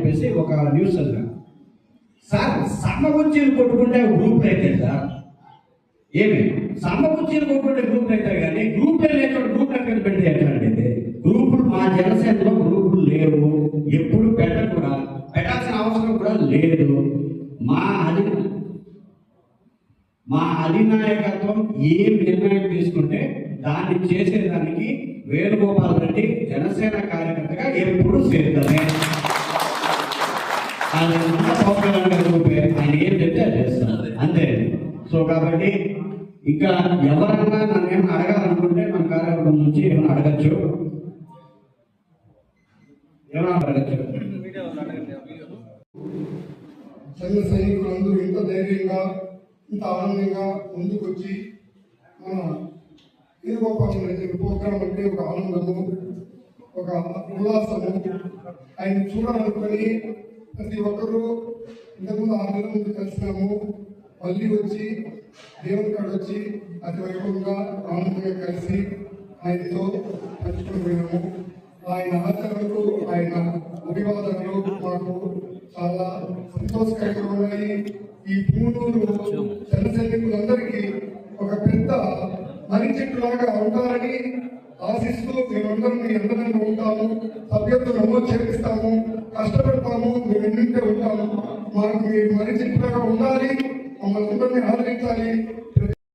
చెప్పేసి ఒక న్యూస్ అన్నా సార్, సమ్మగుచ్చీలు కొట్టుకుంటే గ్రూప్ అయితే సార్ ఏమి సమ్మగుచ్చీలు కొట్టుకుంటే గ్రూప్ అవుతాయి, కానీ గ్రూప్ లేకుండా గ్రూప్ ఎక్కడ పెడితే ఎట్లాంటిది? గ్రూపులు మా జనసేనలో గ్రూపులు లేవు, ఎప్పుడు పెట్టాల్సిన అవసరం కూడా లేదు. మా అధినాయకత్వం ఏ నిర్ణయం తీసుకుంటే దాన్ని చేసేదానికి వేణుగోపాల్ రెడ్డి జనసేన కార్యకర్తగా ఎప్పుడు సిద్ధమే. ఆయన ఏం చెప్తే అది చేస్తారు అంతే. సో కాబట్టి ఇంకా ఎవరన్నా నన్ను ఏమైనా అడగాలనుకుంటే మన కార్యక్రమం నుంచి ఏమైనా అడగచ్చు. జన సైనికులందరూ ఇంత ధైర్యంగా ఇంత ఆనందంగా ముందుకొచ్చి మన వేణుగోపాల్ రెడ్డి ప్రోగ్రాం అంటే ఒక ఆనందము, ఒక ఉల్లాసము. ఆయన చూడాలనుకొని ప్రతి ఒక్కరూ ఇంతకుముందు 6 నెలల ముందు కలిసినాము, మళ్ళీ వచ్చి దేవుని కాడ వచ్చి అతి వైభవంగా ఆనందంగా కలిసి ఆయనతో పంచుకొని పోయినాము. ఆయన ఆచరణలు, ఆయన అభివాదనలు మాకు చాలా సంతోషకరంగా ఉన్నాయి. ఈ పూనూరు జన సైనికులందరికీ ఒక పెద్ద మర్రి చెట్టులాగా ఉంటారని ఆశిస్తూ మేమందరం మీ అందరంగా ఉంటాము. సభ్యత్వం నమోదు చేపిస్తాము, కష్టపడతాము, మేము ఎన్నింటే ఉంటాము. మాకు మీరు మర్రి చెట్టులాగా ఉండాలి, మమ్మల్ని అందరినీ ఆదరించాలి.